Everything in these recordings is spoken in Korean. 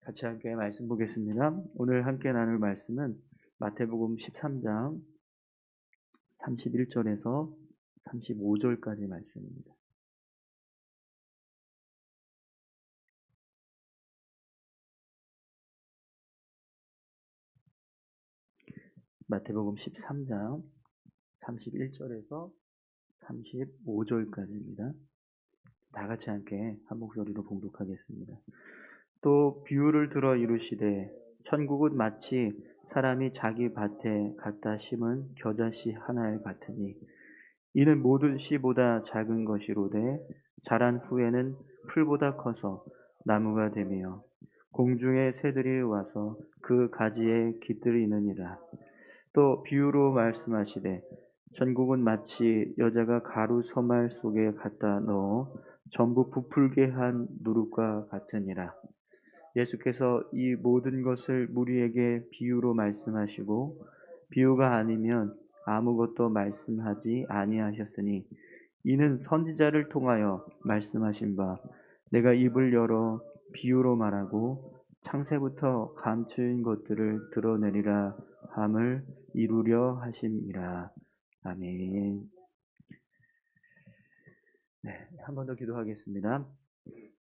같이 함께 말씀 보겠습니다. 오늘 함께 나눌 말씀은 마태복음 13장 31절에서 35절까지 말씀입니다. 마태복음 13장 31절에서 35절까지입니다. 다 같이 함께 한 목소리로 봉독하겠습니다. 또 비유를 들어 이르시되 천국은 마치 사람이 자기 밭에 갖다 심은 겨자씨 하나에 같으니 이는 모든 씨보다 작은 것이로되 자란 후에는 풀보다 커서 나무가 되며 공중의 새들이 와서 그 가지에 깃들이느니라. 또 비유로 말씀하시되 천국은 마치 여자가 가루 서말 속에 갖다 넣어 전부 부풀게 한 누룩과 같으니라. 예수께서 이 모든 것을 무리에게 비유로 말씀하시고 비유가 아니면 아무것도 말씀하지 아니하셨으니 이는 선지자를 통하여 말씀하신 바 내가 입을 열어 비유로 말하고 창세부터 감추인 것들을 드러내리라 함을 이루려 하심이라. 아멘. 네, 한 번 더 기도하겠습니다.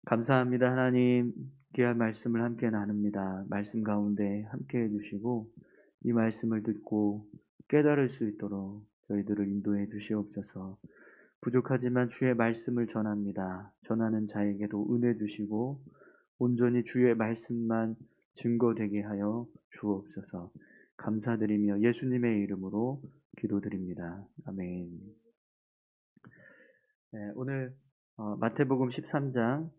감사합니다. 하나님, 귀한 말씀을 함께 나눕니다. 말씀 가운데 함께 해주시고 이 말씀을 듣고 깨달을 수 있도록 저희들을 인도해 주시옵소서. 부족하지만 주의 말씀을 전합니다. 전하는 자에게도 은혜 주시고 온전히 주의 말씀만 증거되게 하여 주옵소서. 감사드리며 예수님의 이름으로 기도드립니다. 아멘. 네, 오늘 마태복음 13장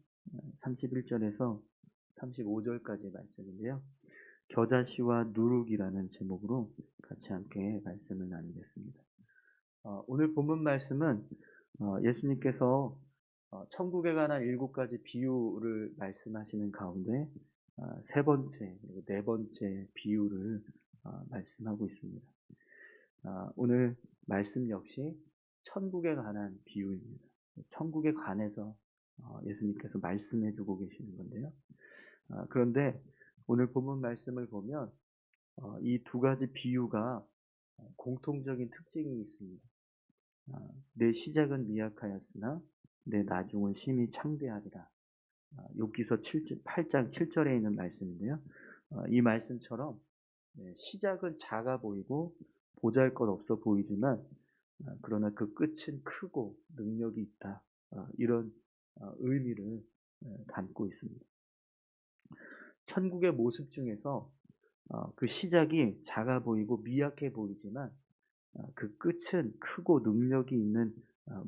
31절에서 35절까지 말씀인데요. 겨자씨와 누룩이라는 제목으로 같이 함께 말씀을 나누겠습니다. 오늘 본문 말씀은 예수님께서 천국에 관한 7가지 비유를 말씀하시는 가운데 세 번째, 그리고 네 번째 비유를 말씀하고 있습니다. 오늘 말씀 역시 천국에 관한 비유입니다. 천국에 관해서 예수님께서 말씀해 주고 계시는 건데요. 그런데 오늘 본문 말씀을 보면 이 두 가지 비유가 공통적인 특징이 있습니다. 내 시작은 미약하였으나 내 나중은 심히 창대하리라. 욥기서 8장 7절에 있는 말씀인데요. 이 말씀처럼 시작은 작아 보이고 보잘것없어 보이지만 그러나 그 끝은 크고 능력이 있다. 이런 의미를 담고 있습니다. 천국의 모습 중에서 그 시작이 작아 보이고 미약해 보이지만 그 끝은 크고 능력이 있는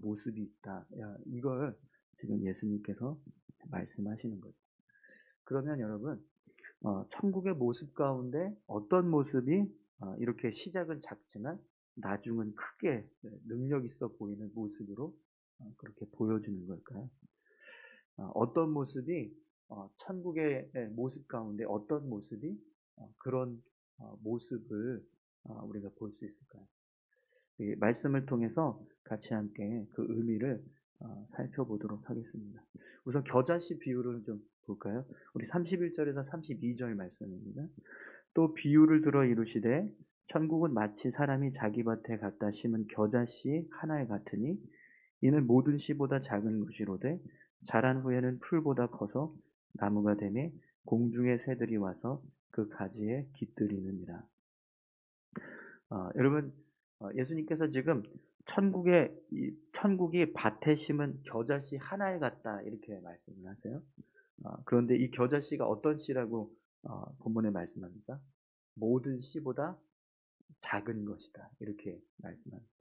모습이 있다. 이걸 지금 예수님께서 말씀하시는 거죠. 그러면 여러분, 천국의 모습 가운데 어떤 모습이 이렇게 시작은 작지만 나중은 크게 능력 있어 보이는 모습으로 그렇게 보여주는 걸까요? 어떤 모습이 천국의 모습 가운데 어떤 모습이 그런 모습을 우리가 볼 수 있을까요? 이 말씀을 통해서 같이 함께 그 의미를 살펴보도록 하겠습니다. 우선 겨자씨 비유를 좀 볼까요? 우리 31절에서 32절 말씀입니다. 또 비유를 들어 이르시되 천국은 마치 사람이 자기 밭에 갖다 심은 겨자씨 하나에 같으니 이는 모든 씨보다 작은 것이로되 자란 후에는 풀보다 커서 나무가 되매 공중의 새들이 와서 그 가지에 깃들이느니라. 여러분, 예수님께서 지금 천국이 밭에 심은 겨자씨 하나에 같다 이렇게 말씀을 하세요. 그런데 이 겨자씨가 어떤 씨라고 본문에 말씀합니까? 모든 씨보다 작은 것이다 이렇게 말씀합니다.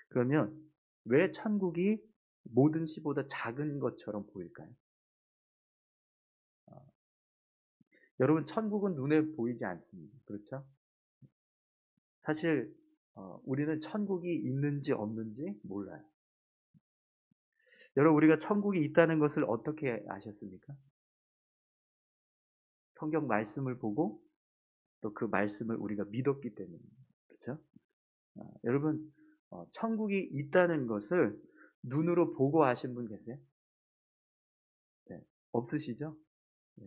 그러면 왜 천국이 모든 씨보다 작은 것처럼 보일까요? 여러분, 천국은 눈에 보이지 않습니다. 그렇죠? 사실 우리는 천국이 있는지 없는지 몰라요. 여러분, 우리가 천국이 있다는 것을 어떻게 아셨습니까? 성경 말씀을 보고 또 그 말씀을 우리가 믿었기 때문입니다. 그렇죠? 여러분, 천국이 있다는 것을 눈으로 보고 아신 분 계세요? 네, 없으시죠? 네.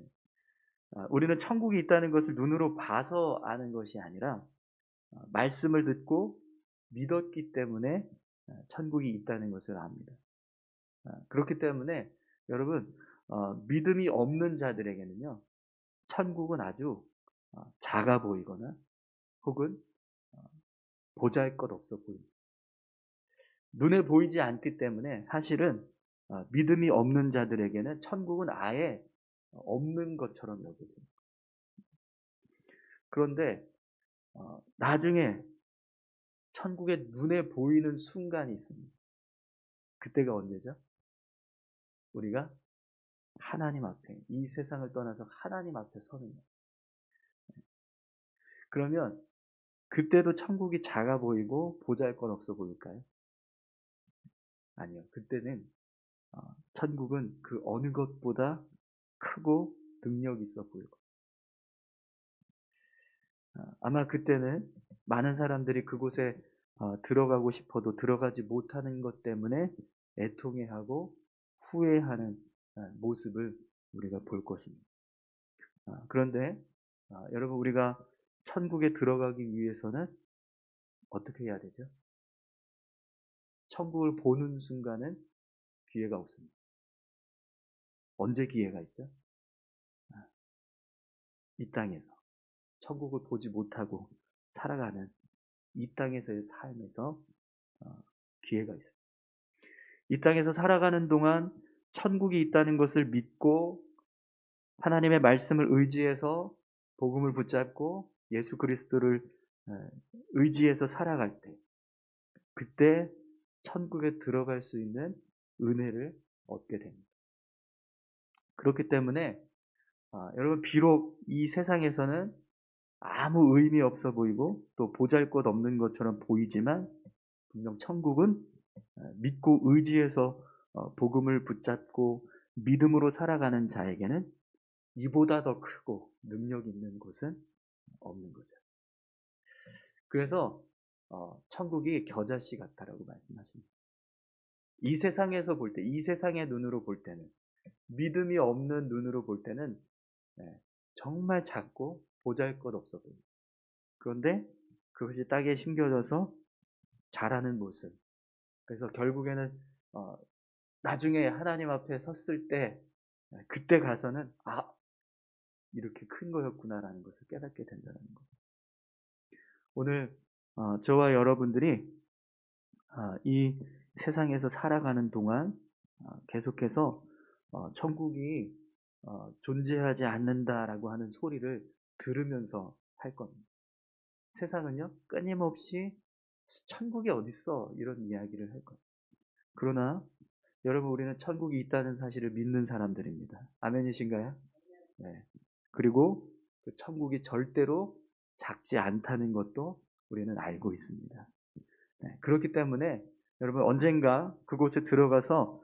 우리는 천국이 있다는 것을 눈으로 봐서 아는 것이 아니라 말씀을 듣고 믿었기 때문에 천국이 있다는 것을 압니다. 그렇기 때문에 여러분, 믿음이 없는 자들에게는요, 천국은 아주 작아 보이거나 혹은 보잘것없어 보입니다. 눈에 보이지 않기 때문에 사실은 믿음이 없는 자들에게는 천국은 아예 없는 것처럼 여겨져요. 그런데 나중에 천국에 눈에 보이는 순간이 있습니다. 그때가 언제죠? 우리가 하나님 앞에, 이 세상을 떠나서 하나님 앞에 서는 거예요. 그러면 그때도 천국이 작아 보이고 보잘것없어 보일까요? 아니요. 그때는 천국은 그 어느 것보다 크고 능력 있어 보일 거예요. 아마 그때는 많은 사람들이 그곳에 들어가고 싶어도 들어가지 못하는 것 때문에 애통해하고 후회하는 모습을 우리가 볼 것입니다. 그런데 여러분, 우리가 천국에 들어가기 위해서는 어떻게 해야 되죠? 천국을 보는 순간은 기회가 없습니다. 언제 기회가 있죠? 이 땅에서 천국을 보지 못하고 살아가는 이 땅에서의 삶에서 기회가 있어요. 이 땅에서 살아가는 동안 천국이 있다는 것을 믿고 하나님의 말씀을 의지해서 복음을 붙잡고 예수 그리스도를 의지해서 살아갈 때, 그때 천국에 들어갈 수 있는 은혜를 얻게 됩니다. 그렇기 때문에 여러분, 비록 이 세상에서는 아무 의미 없어 보이고 또 보잘것없는 것처럼 보이지만 분명 천국은 믿고 의지해서 복음을 붙잡고 믿음으로 살아가는 자에게는 이보다 더 크고 능력 있는 곳은 없는 거죠. 그래서 천국이 겨자씨 같다라고 말씀하십니다. 이 세상에서 볼 때, 이 세상의 눈으로 볼 때는, 믿음이 없는 눈으로 볼 때는 정말 작고 보잘것없어 보입니다. 그런데 그것이 땅에 심겨져서 자라는 모습. 그래서 결국에는 나중에 하나님 앞에 섰을 때 그때 가서는 이렇게 큰 거였구나라는 것을 깨닫게 된다는 거예요. 오늘 저와 여러분들이 이 세상에서 살아가는 동안 계속해서 천국이 존재하지 않는다라고 하는 소리를 들으면서 할 겁니다. 세상은요, 끊임없이 천국이 어딨어 이런 이야기를 할 거예요. 그러나 여러분, 우리는 천국이 있다는 사실을 믿는 사람들입니다. 아멘이신가요? 네. 그리고 그 천국이 절대로 작지 않다는 것도 우리는 알고 있습니다. 네. 그렇기 때문에 여러분, 언젠가 그곳에 들어가서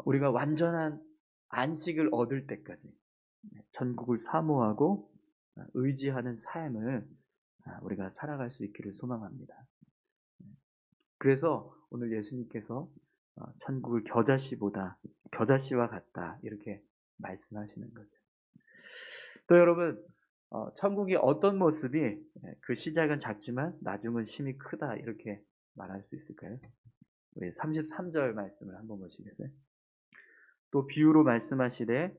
우리가 완전한 안식을 얻을 때까지 천국을 사모하고 의지하는 삶을 우리가 살아갈 수 있기를 소망합니다. 그래서 오늘 예수님께서 천국을 겨자씨와 같다 이렇게 말씀하시는 거죠. 또 여러분, 천국이 어떤 모습이 그 시작은 작지만 나중은 심히 크다 이렇게 말할 수 있을까요? 우리 33절 말씀을 한번 보시겠어요? 또 비유로 말씀하시되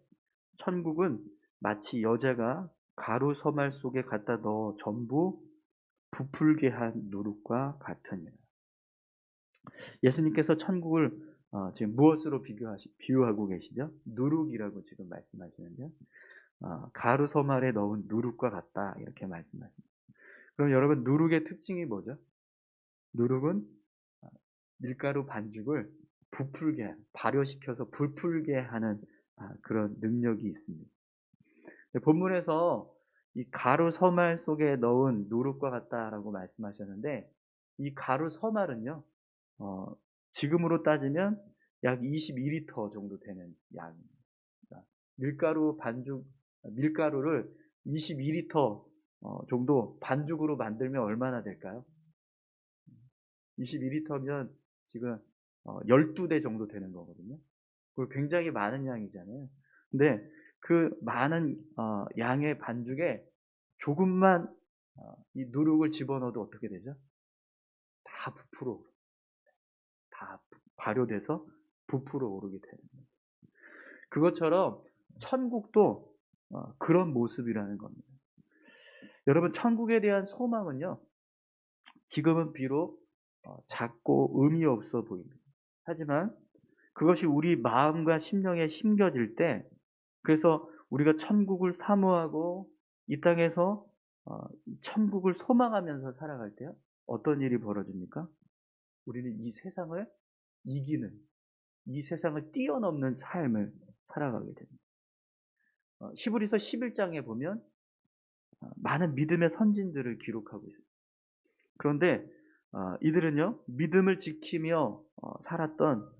천국은 마치 여자가 가루 서말 속에 갖다 넣어 전부 부풀게 한 누룩과 같으니라. 예수님께서 천국을 지금 무엇으로 비유하고 계시죠? 누룩이라고 지금 말씀하시는데요. 가루 서말에 넣은 누룩과 같다 이렇게 말씀하십니다. 그럼 여러분, 누룩의 특징이 뭐죠? 누룩은 밀가루 반죽을 발효시켜서 부풀게 하는 그런 능력이 있습니다. 본문에서 이 가루 서말 속에 넣은 누룩과 같다라고 말씀하셨는데, 이 가루 서말은요, 지금으로 따지면 약 22리터 정도 되는 양입니다. 밀가루를 22리터 정도 반죽으로 만들면 얼마나 될까요? 22리터면 지금 12대 정도 되는 거거든요. 그걸 굉장히 많은 양이잖아요. 근데 그 많은 양의 반죽에 조금만 이 누룩을 집어넣어도 어떻게 되죠? 다 부풀어 오르 다 발효돼서 부풀어 오르게 되는 거예요. 그것처럼 천국도 그런 모습이라는 겁니다. 여러분 천국에 대한 소망은요. 지금은 비록 작고 의미 없어 보입니다. 하지만 그것이 우리 마음과 심령에 심겨질 때 그래서 우리가 천국을 사모하고 이 땅에서 천국을 소망하면서 살아갈 때요. 어떤 일이 벌어집니까? 우리는 이 세상을 이기는 이 세상을 뛰어넘는 삶을 살아가게 됩니다. 히브리서 11장에 보면 많은 믿음의 선진들을 기록하고 있습니다. 그런데 이들은요. 믿음을 지키며 살았던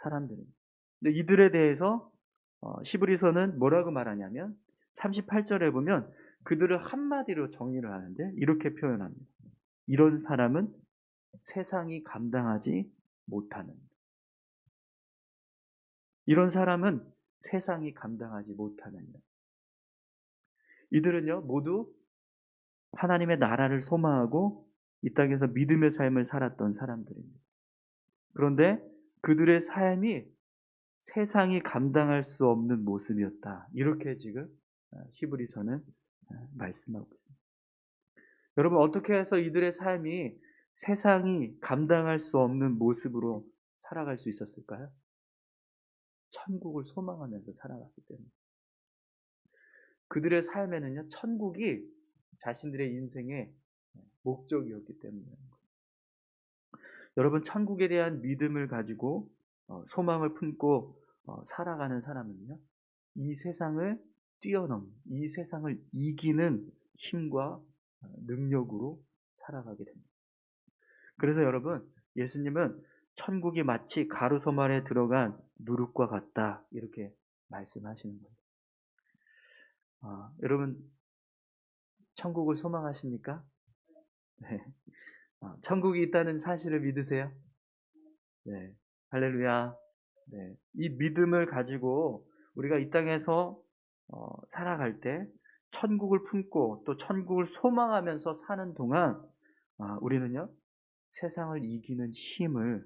사람들입니다. 근데 이들에 대해서 히브리서는 뭐라고 말하냐면 38절에 보면 그들을 한마디로 정의를 하는데 이렇게 표현합니다. 이런 사람은 세상이 감당하지 못하는 이런 사람은 세상이 감당하지 못하는 이들은요 모두 하나님의 나라를 소망하고 이 땅에서 믿음의 삶을 살았던 사람들입니다. 그런데 그들의 삶이 세상이 감당할 수 없는 모습이었다. 이렇게 지금 히브리서는 말씀하고 있습니다. 여러분 어떻게 해서 이들의 삶이 세상이 감당할 수 없는 모습으로 살아갈 수 있었을까요? 천국을 소망하면서 살아갔기 때문에. 그들의 삶에는요, 천국이 자신들의 인생의 목적이었기 때문이에요. 여러분 천국에 대한 믿음을 가지고 소망을 품고 살아가는 사람은요. 이 세상을 뛰어넘는 이 세상을 이기는 힘과 능력으로 살아가게 됩니다. 그래서 여러분 예수님은 천국이 마치 가루섬 안에 들어간 누룩과 같다 이렇게 말씀하시는 거예요. 여러분 천국을 소망하십니까? 네. 천국이 있다는 사실을 믿으세요? 네. 할렐루야. 네. 이 믿음을 가지고 우리가 이 땅에서 살아갈 때 천국을 품고 또 천국을 소망하면서 사는 동안 우리는요 세상을 이기는 힘을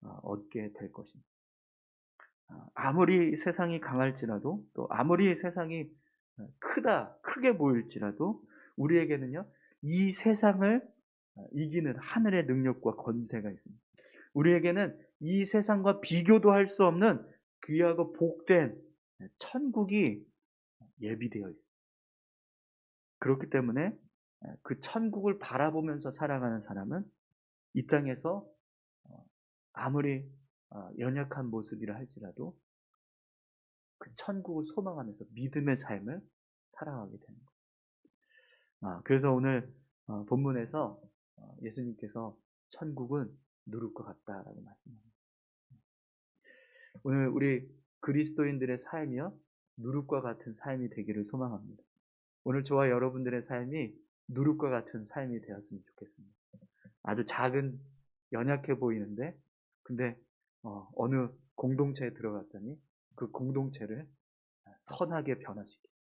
얻게 될 것입니다. 아무리 세상이 강할지라도 또 아무리 세상이 크게 보일지라도 우리에게는요 이 세상을 이기는 하늘의 능력과 권세가 있습니다. 우리에게는 이 세상과 비교도 할 수 없는 귀하고 복된 천국이 예비되어 있습니다. 그렇기 때문에 그 천국을 바라보면서 살아가는 사람은 이 땅에서 아무리 연약한 모습이라 할지라도 그 천국을 소망하면서 믿음의 삶을 살아가게 되는 거예요. 그래서 오늘 본문에서 예수님께서 천국은 누룩과 같다라고 말씀합니다. 오늘 우리 그리스도인들의 삶이요 누룩과 같은 삶이 되기를 소망합니다. 오늘 저와 여러분들의 삶이 누룩과 같은 삶이 되었으면 좋겠습니다. 아주 작은 연약해 보이는데 근데 어느 공동체에 들어갔더니 그 공동체를 선하게 변화시키는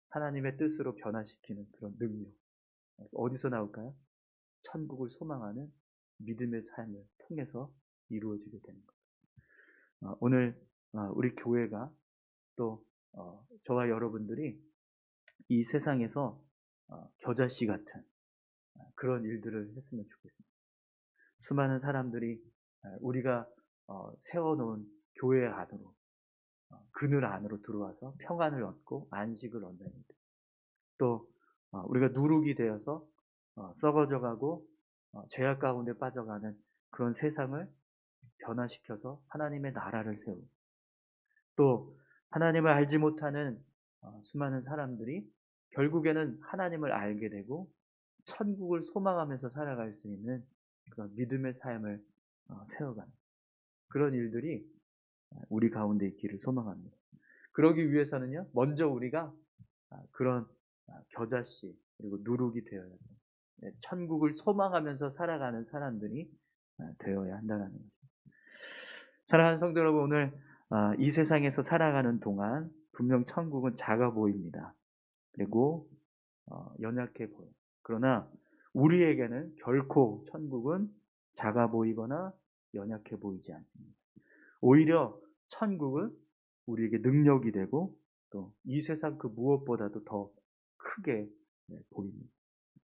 하나님의 뜻으로 변화시키는 그런 능력 어디서 나올까요? 천국을 소망하는 믿음의 삶을 통해서 이루어지게 되는 거예요. 오늘 우리 교회가 또 저와 여러분들이 이 세상에서 겨자씨 같은 그런 일들을 했으면 좋겠습니다. 수많은 사람들이 우리가 세워놓은 교회 안으로 그늘 안으로 들어와서 평안을 얻고 안식을 얻는다. 또 우리가 누룩이 되어서 썩어져가고 죄악 가운데 빠져가는 그런 세상을 변화시켜서 하나님의 나라를 세우고 또 하나님을 알지 못하는 수많은 사람들이 결국에는 하나님을 알게 되고 천국을 소망하면서 살아갈 수 있는 그런 믿음의 삶을 세워가는 그런 일들이 우리 가운데 있기를 소망합니다. 그러기 위해서는요, 먼저 우리가 그런 겨자씨 그리고 누룩이 되어야 돼요. 천국을 소망하면서 살아가는 사람들이 되어야 한다는 거죠. 사랑하는 성도 여러분, 오늘 이 세상에서 살아가는 동안 분명 천국은 작아 보입니다. 그리고 연약해 보여요. 그러나 우리에게는 결코 천국은 작아 보이거나 연약해 보이지 않습니다. 오히려 천국은 우리에게 능력이 되고 또 이 세상 그 무엇보다도 더 크게 보입니다.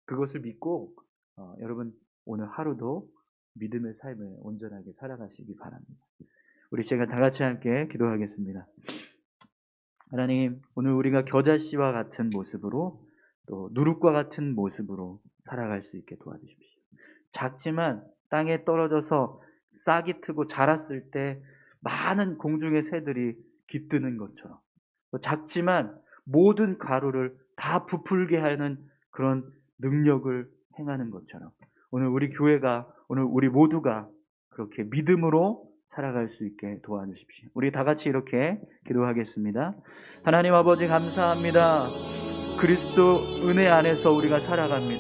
그것을 믿고 여러분 오늘 하루도 믿음의 삶을 온전하게 살아가시기 바랍니다. 우리 제가 다 같이 함께 기도하겠습니다. 하나님, 오늘 우리가 겨자씨와 같은 모습으로 또 누룩과 같은 모습으로 살아갈 수 있게 도와주십시오. 작지만 땅에 떨어져서 싹이 트고 자랐을 때 많은 공중의 새들이 깃드는 것처럼, 또 작지만 모든 가루를 다 부풀게 하는 그런 능력을 행하는 것처럼 오늘 우리 교회가, 오늘 우리 모두가 그렇게 믿음으로 살아갈 수 있게 도와주십시오. 우리 다 같이 이렇게 기도하겠습니다. 하나님 아버지 감사합니다. 그리스도 은혜 안에서 우리가 살아갑니다.